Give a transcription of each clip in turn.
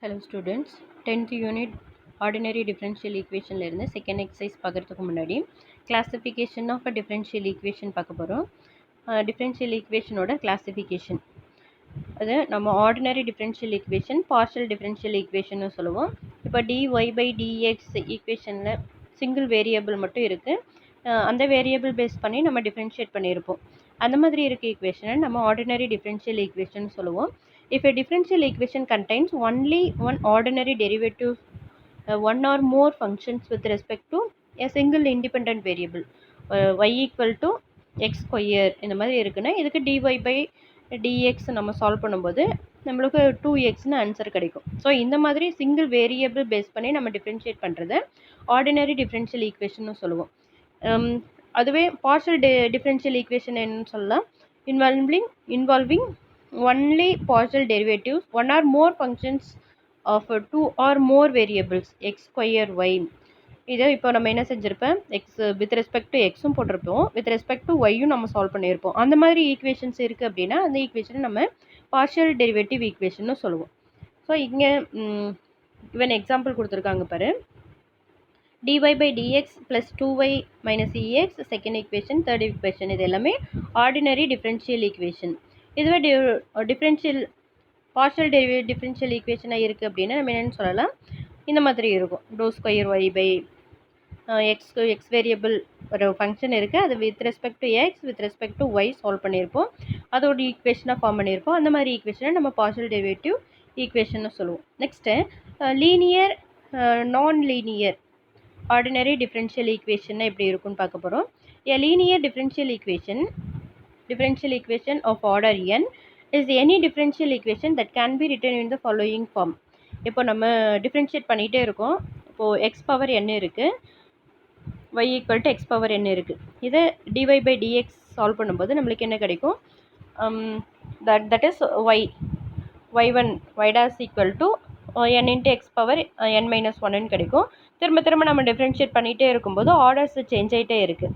Hello students, 10th unit ordinary differential equation ல இருந்து second exercise பார்க்கறதுக்கு முன்னாடி classification of a differential equation பார்க்க போகிறோம். differential equation ஓட classification அது நம்ம ordinary differential equation partial differential equation சொல்லுவோம். இப்போ dy by dx equationல single variable மட்டும் இருக்கு. அந்த வேரியபிள் பேஸ் பண்ணி நம்ம டிஃப்ரென்ஷியேட் பண்ணியிருப்போம். அந்த மாதிரி இருக்க ஈக்குவேஷனை நம்ம ஆர்டினரி டிஃப்ரென்ஷியல் ஈக்குவேஷன் சொல்லுவோம். If a differential equation contains only one ordinary derivative, one or more functions with respect to a single independent variable, y equal to x square இந்த மாதிரி இருக்குன்னா இதுக்கு dy by dx நம்ம solve பண்ணும்போது நம்மளுக்கு 2xன்னு answer கிடைக்கும். So இந்த மாதிரி சிங்கிள் வேரியபிள் பேஸ் பண்ணி நம்ம டிஃப்ரென்ஷியேட் பண்ணுறத ஆர்டினரி டிஃப்ரென்ஷியல் ஈக்குவேஷன் சொல்லுவோம். அதுவே பார்ஷியல் டிஃப்ரென்ஷியல் ஈக்குவேஷன் என்னன்னு சொல்லலாம், involving only partial derivatives, one or more functions of two or more variables x square y. இதை இப்போ நம்ம என்ன செஞ்சுருப்போம், எக்ஸ் வித் ரெஸ்பெக்ட் டு எக்ஸும் போட்டிருப்போம், வித் ரெஸ்பெக்ட் டு ஒய்யும் நம்ம சால்வ் பண்ணியிருப்போம். அந்த மாதிரி ஈக்குவேஷன்ஸ் இருக்குது அப்படின்னா அந்த ஈக்குவேஷனை நம்ம பார்ஷியல் டெரிவேட்டிவ் ஈக்குவேஷன் சொல்லுவோம். ஸோ இங்கே இவன் எக்ஸாம்பிள் கொடுத்துருக்காங்க பாரு, dy by dx plus 2y minus ex second equation, third equation, இது எல்லாமே ஆர்டினரி டிஃப்ரென்ஷியல் ஈக்குவேஷன். இதுவே டிஃப்ரென்ஷியல் பார்ஷியல் டிஃப்ரென்ஷியல் ஈக்குவேஷனாக இருக்குது அப்படின்னா நம்ம என்னென்னு சொல்லலாம், இந்த மாதிரி இருக்கும். Do square y by x variable ஒரு ஃபங்க்ஷன் இருக்குது, அது with respect to x with respect to y solve பண்ணியிருப்போம், அதோட ஈக்குவேஷனாக ஃபார்ம் பண்ணியிருப்போம். அந்த மாதிரி ஈக்குவேஷனை நம்ம பார்ஷியல் டெரிவேட்டிவ் ஈக்குவேஷன் சொல்லுவோம். Next linear non linear ordinary differential equation எப்படி இருக்குன்னு பார்க்க போகிறோம். A linear differential equation of order n is any differential equation that can be written in the following form. இப்போ நம்ம டிஃப்ரென்ஷியேட் பண்ணிகிட்டே இருக்கோம். இப்போது x பவர் n இருக்குது, y equal to X power n இருக்குது. இதை dy by dx சால்வ் பண்ணும்போது நம்மளுக்கு என்ன கிடைக்கும், that is y1 y dash equal to n into X power n minus ஒன்னு கிடைக்கும். திரும்ப திரும்ப நம்ம டிஃப்ரென்ஷியேட் பண்ணிகிட்டே இருக்கும்போது ஆர்டர்ஸ் சேஞ்ச் ஆகிட்டே இருக்குது.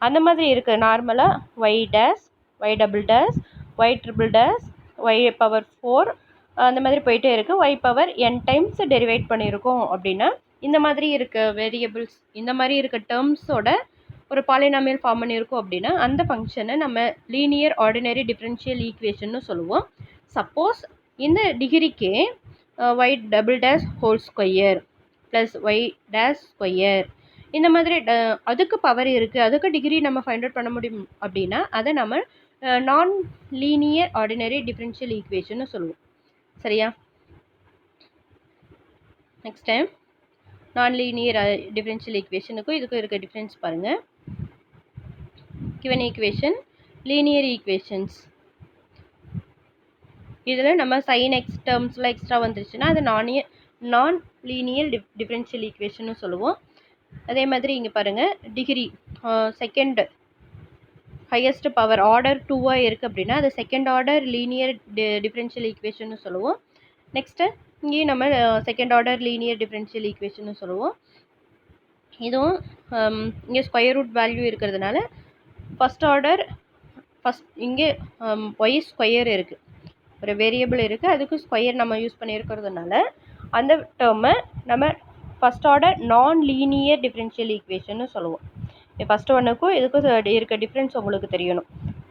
அந்த மாதிரி இருக்குது. நார்மலாக y dash, y double dash, y triple dash, y power 4 அந்த மாதிரி போயிட்டே இருக்குது. y power n times derivate பண்ணியிருக்கோம் அப்படின்னா இந்த மாதிரி இருக்க வேரியபிள்ஸ், இந்த மாதிரி இருக்க டேர்ம்ஸோட ஒரு பாலினாமியல் ஃபார்ம் பண்ணியிருக்கோம் அப்படின்னா அந்த ஃபங்க்ஷனை நம்ம லீனியர் ஆர்டினரி டிஃப்ரென்ஷியல் ஈக்குவேஷன்னு சொல்லுவோம். சப்போஸ் இந்த டிகிரிக்கே y double dash whole square plus y dash square இந்த மாதிரி அதுக்கு பவர் இருக்குது, அதுக்கு டிகிரி நம்ம ஃபைண்ட் அவுட் பண்ண முடியும் அப்படின்னா அதை நம்ம நான் லீனியர் ஆர்டினரி டிஃப்ரென்ஷியல் ஈக்குவேஷன் சொல்லுவோம். சரியா? நெக்ஸ்ட் டைம் நான் லீனியர் டிஃப்ரென்ஷியல் ஈக்குவேஷனுக்கும் இதுக்கும் இருக்க டிஃப்ரென்ஸ் பாருங்கள். கிவன் ஈக்குவேஷன் லீனியர் ஈக்குவேஷன்ஸ், இதில் நம்ம சைன் எக்ஸ் டேர்ம்ஸ்லாம் எக்ஸ்ட்ரா வந்துருச்சுன்னா அது நான் லீனியர் டிஃப்ரென்ஷியல் ஈக்குவேஷன் சொல்லுவோம். அதே மாதிரி இங்கே பாருங்கள், degree second highest power order 2வாக இருக்குது அப்படின்னா அது second order linear differential equation சொல்லுவோம். நெக்ஸ்ட்டு இங்கேயும் நம்ம second order linear differential equation சொல்லுவோம். இதுவும் இங்கே ஸ்கொயர் ரூட் வேல்யூ இருக்கிறதுனால ஃபஸ்ட் ஆர்டர் இங்கே ஒய் ஸ்கொயர் இருக்குது, ஒரு வேரியபிள் இருக்குது, அதுக்கு ஸ்கொயர் நம்ம யூஸ் பண்ணியிருக்கிறதுனால அந்த டேர்மை நம்ம ஃபஸ்ட் ஆர்டர் நான் லீனியர் டிஃப்ரென்ஷியல் ஈக்குவேஷன் சொல்லுவோம். ஃபஸ்ட் ஒன்றுக்கும் இதுக்கும் இருக்க டிஃப்ரென்ஸ் உங்களுக்கு தெரியணும்.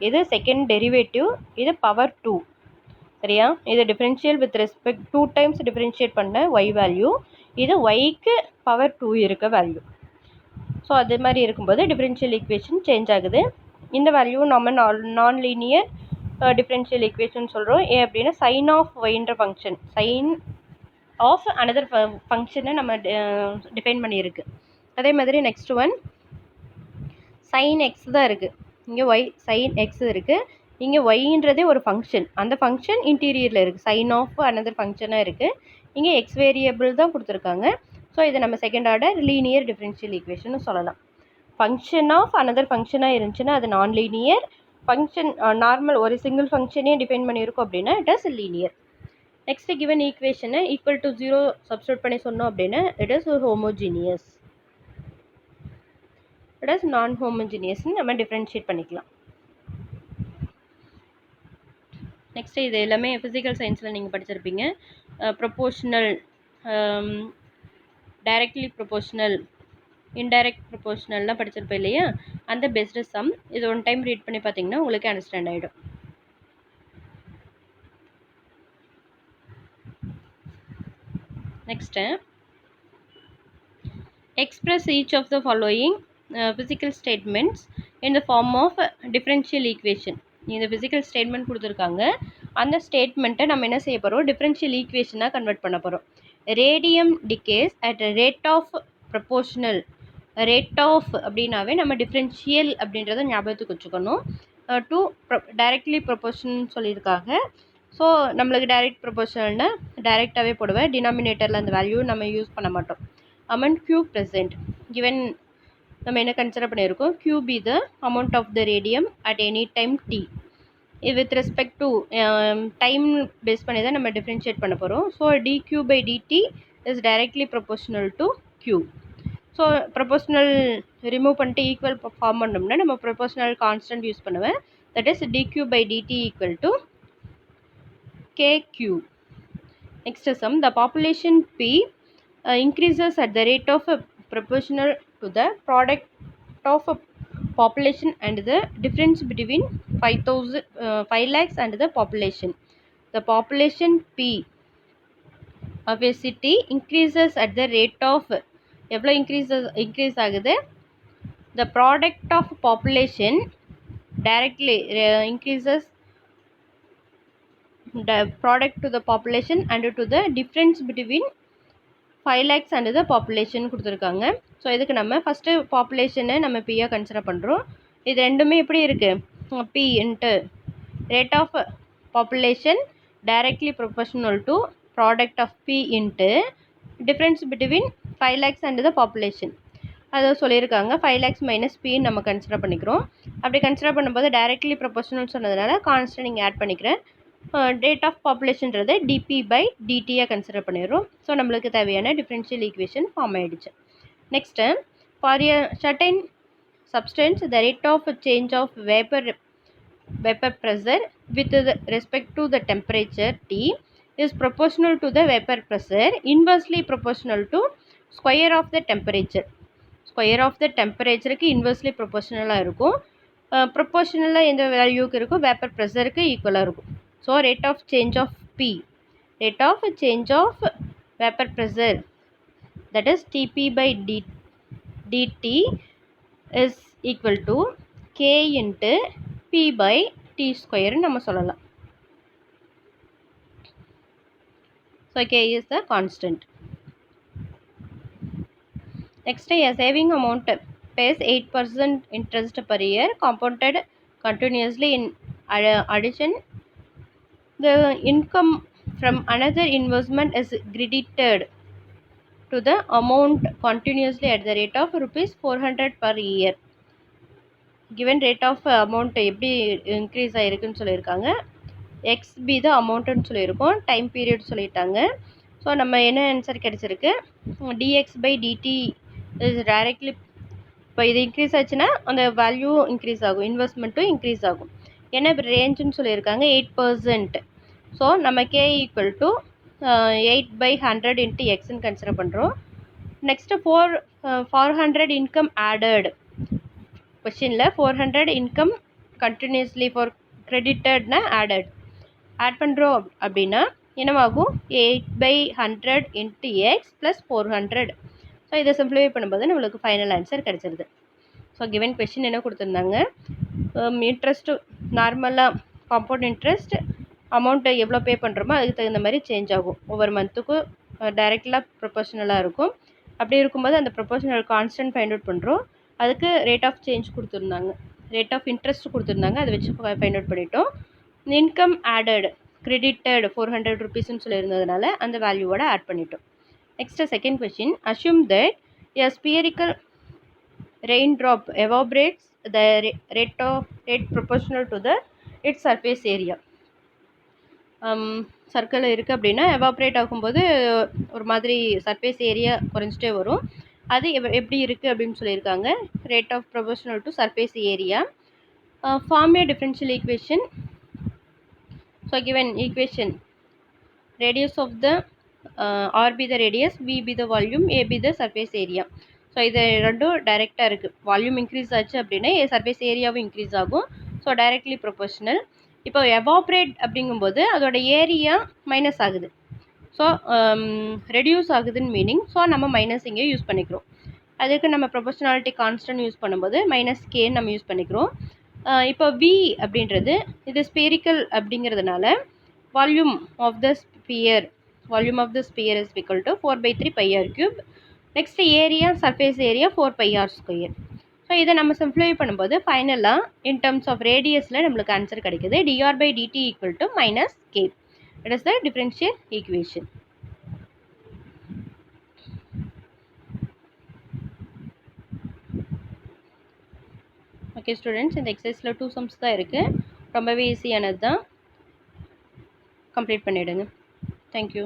இது செகண்ட் டெரிவேட்டிவ், இது பவர் 2. சரியா? இது differential with respect 2 times differentiate பண்ண ஒய் வேல்யூ, இது ஒய்க்கு பவர் 2 இருக்க வேல்யூ. ஸோ அது மாதிரி இருக்கும்போது டிஃப்ரென்ஷியல் ஈக்குவேஷன் சேஞ்ச் ஆகுது. இந்த வேல்யூ நம்ம நான் லீனியர் டிஃப்ரென்ஷியல் ஈக்குவேஷன் சொல்கிறோம். ஏன் அப்படின்னா சைன் ஆஃப் ஒய்ன்ற ஃபங்க்ஷன், சைன் ஆஃப் அனதர் ஃபங்க்ஷனை நம்ம டிஃபைன் பண்ணியிருக்கு. அதே மாதிரி நெக்ஸ்ட் ஒன் சைன் எக்ஸ் தான் இருக்குது, இங்கே ஒய் சைன் எக்ஸ் இருக்குது, இங்கே ஒய்ன்றதே ஒரு ஃபங்க்ஷன், அந்த ஃபங்க்ஷன் இன்டீரியரில் இருக்குது, சைன் ஆஃப் அனதர் ஃபங்க்ஷனாக இருக்குது, இங்கே எக்ஸ் வேரியபிள் தான் கொடுத்துருக்காங்க. ஸோ இதை நம்ம second order linear differential equation சொல்லலாம். ஃபங்க்ஷன் ஆஃப் அனதர் ஃபங்க்ஷனாக இருந்துச்சுன்னா அது நான் லீனியர், ஃபங்க்ஷன் நார்மல் ஒரு சிங்கிள் ஃபங்க்ஷனே டிஃபைன் பண்ணியிருக்கோம் அப்படின்னா it is linear. Next given ஈக்குவேஷனை ஈக்குவல் டு 0 சப்ஸ்டியூட் பண்ணி சொன்னோம் அப்படின்னா it is homogeneous, it is நான் ஹோமோஜீனியஸ்ன்னு நம்ம டிஃப்ரென்ஷியேட் பண்ணிக்கலாம். நெக்ஸ்ட்டு இது எல்லாமே ஃபிசிக்கல் சயின்ஸில் நீங்கள் படிச்சிருப்பீங்க. ப்ரொபோஷ்னல், டைரக்ட்லி ப்ரொபோஷ்னல், இன்டைரக்ட் ப்ரொபோஷ்னல்லாம் படிச்சிருப்பேன் இல்லையா? அந்த பெஸ்டு சம் இது ஒன் டைம் ரீட் பண்ணி பார்த்தீங்கன்னா உங்களுக்கு அண்டர்ஸ்டாண்ட் ஆகிடும். Next express each of the following physical statements in the form of differential equation. இந்த physical statement கொடுத்துருக்காங்க. அந்த ஸ்டேட்மெண்ட்டை நம்ம என்ன செய்ய போகிறோம், டிஃப்ரென்ஷியல் ஈக்குவேஷனாக கன்வெர்ட் பண்ண போகிறோம். Radium decays at rate of proportional. Rate of அப்படின்னாவே நம்ம டிஃப்ரென்ஷியல் அப்படின்றத ஞாபகத்துக்கு வச்சுக்கணும். டு டைரக்ட்லி ப்ரொபோஷனல்னு சொல்லியிருக்காங்க. ஸோ நம்மளுக்கு டைரக்ட் ப்ரொபோஷனல்னா டைரெக்டாகவே போடுவேன். டினாமினேட்டரில் அந்த வேல்யூ நம்ம யூஸ் பண்ண மாட்டோம். amount q present given நம்ம என்ன கன்சிடர் பண்ணியிருக்கோம், q be the amount of the radium at any time t. with respect to time base பண்ணி தான் நம்ம டிஃப்ரென்ஷியேட் பண்ண போகிறோம். So dq by dt is directly proportional to q. So proportional remove பண்ணிட்டு equal form பண்ணோம்னா நம்ம proportional constant use பண்ணுவேன். That is dq by dt equal to kq. Next sum, the population p increases at the rate of proportional to the product of population and the difference between 5 lakhs and the population. The population P of a city increases at the rate of எவ்வளோ increase ஆகுது, the product of population directly increases the product to the population and to the difference between 5 lakhs and the population கொடுத்துருக்காங்க. So இதுக்கு நம்ம first பாப்புலேஷனை நம்ம பியாக consider பண்ணுறோம். இது ரெண்டுமே எப்படி இருக்குது, P into rate of population directly proportional to product of P into difference between 5 lakhs and the population. அதை சொல்லியிருக்காங்க. 5 lakhs மைனஸ் பின்னு நம்ம கன்சிடர் பண்ணிக்கிறோம். அப்படி கன்சிடர் பண்ணும்போது டைரக்ட்லி ப்ரொபோஷனல் சொன்னதுனால கான்ஸ்டன்ட் நீங்கள் ஆட் பண்ணிக்கிறேன். ரேட் ஆஃப் பாப்புலேஷன்றது டிபி பை டிடியாக கன்சிடர் பண்ணிடுறோம். ஸோ நம்மளுக்கு தேவையான டிஃப்ரென்ஷியல் ஈக்குவேஷன் ஃபார்ம் ஆகிடுச்சு. Next for a certain substance the rate of change of vapour pressure with respect to the temperature T is proportional to the vapour pressure inversely proportional to square of the temperature. Square of the டெம்பரேச்சருக்கு inversely ப்ரொபோஷனலாக இருக்கும். ப்ரொபோஷனலாக எந்த வேல்யூக்கு இருக்கும், vapour ப்ரெஷருக்கு ஈக்குவலாக இருக்கும். So rate of change of P, rate of change of vapor pressure, that is Tp by dt is equal to K into P by T square நம்ம சொல்லலாம். So K is the constant. Next, a saving amount pays 8% interest per year compounded continuously in addition. The income from another investment is credited to the amount continuously at the rate of rupees 400 per year. Given rate of amount எப்படி increase ஆகிருக்குன்னு சொல்லியிருக்காங்க. X be the அமௌண்ட்டுன்னு சொல்லியிருக்கோம், time period சொல்லிட்டாங்க. So நம்ம என்ன answer கிடச்சிருக்கு, dx by dt is directly. இப்போ இது இன்க்ரீஸ் ஆச்சுன்னா அந்த வேல்யூ இன்க்ரீஸ் ஆகும், இன்வெஸ்ட்மெண்ட்டும் இன்க்ரீஸ் ஆகும். என்ன ரேஞ்சுன்னு சொல்லியிருக்காங்க 8%. ஸோ நம்ம கே ஈக்குவல் டு 8/100 இன்ட்டு எக்ஸ்ன்னு கன்சிடர் பண்ணுறோம். Next 400 income added. கொஷினில் 400 இன்கம் கண்டினியூஸ்லி ஃபார் கிரெடிட்டட்னா ஆடட் ஆட் பண்ணுறோம் அப்படின்னா என்னவாகும், 8/100 இன்ட்டு எக்ஸ் ப்ளஸ் 400. ஸோ இதை சிம்பிளிஃபை பண்ணும்போது நம்மளுக்கு ஃபைனல் ஆன்சர் கிடச்சிருது. ஸோ கிவன் கொஷின் என்ன கொடுத்துருந்தாங்க, இன்ட்ரெஸ்ட்டு நார்மலாக காம்பவுண்ட் இன்ட்ரெஸ்ட் அமௌண்ட்டை எவ்வளோ பே பண்ணுறோமோ அதுக்கு தகுந்த மாதிரி சேஞ்ச் ஆகும். ஒவ்வொரு மந்த்துக்கும் டைரெக்டாக ப்ரொபோஷனலாக இருக்கும். அப்படி இருக்கும்போது அந்த ப்ரொபோஷனல் கான்ஸ்டன்ட் ஃபைண்ட் அவுட் பண்ணுறோம். அதுக்கு ரேட் ஆஃப் சேஞ்ச் கொடுத்துருந்தாங்க, ரேட் ஆஃப் இன்ட்ரெஸ்ட் கொடுத்துருந்தாங்க, அதை வச்சு ஃபைண்ட் அவுட் பண்ணிட்டோம். இன்கம் ஆடட் கிரெடிட்டட் 400 ருபீஸ்ன்னு சொல்லியிருந்ததுனால அந்த வேல்யூவோட ஆட் பண்ணிட்டோம். Next second question, assume that a spherical rain drop எவாபரேட்ஸ் the rate proportional to the it's surface area. Circle இருக்குது அப்படின்னா எவாப்ரேட் ஆகும்போது ஒரு மாதிரி சர்ஃபேஸ் ஏரியா குறைஞ்சிட்டே வரும். அது எப்படி இருக்குது அப்படின்னு சொல்லியிருக்காங்க. Rate of proportional to surface area. Form a differential equation. So so given equation radius of the r be the radius, v be the volume, a be the surface area. So இது ரெண்டும் டைரெக்டாக இருக்குது. Volume increase ஆச்சு அப்படின்னா surface ஏரியாவும் increase ஆகும். So directly proportional. இப்போ evaporate அப்படிங்கும்போது அதோட ஏரியா மைனஸ் ஆகுது. ஸோ ரெடியூஸ் ஆகுதுன்னு மீனிங். ஸோ நம்ம மைனஸ் இங்கே யூஸ் பண்ணிக்கிறோம். அதுக்கு நம்ம ப்ரொபோஷனாலிட்டி கான்ஸ்டன்ட் யூஸ் பண்ணும்போது மைனஸ் கேன்னு நம்ம யூஸ் பண்ணிக்கிறோம். இப்போ v அப்படின்றது இது ஸ்பெரிக்கல் அப்படிங்கிறதுனால volume of the sphere is equal to 4/3 pi r cube. Next area surface area 4 pi r square. So இதை நம்ம சிம்ப்ளிஃபை பண்ணும்போது ஃபைனலாக இன் டர்ம்ஸ் ஆஃப் ரேடியஸில் நம்மளுக்கு ஆன்சர் கிடைக்குது. dr/dt equal to minus k. It is the differential equation. Okay students, இந்த எக்ஸசைஸில் 2 sums தான் இருக்குது. ரொம்பவே ஈஸியானது தான். கம்ப்ளீட் பண்ணிவிடுங்க. தேங்க்யூ.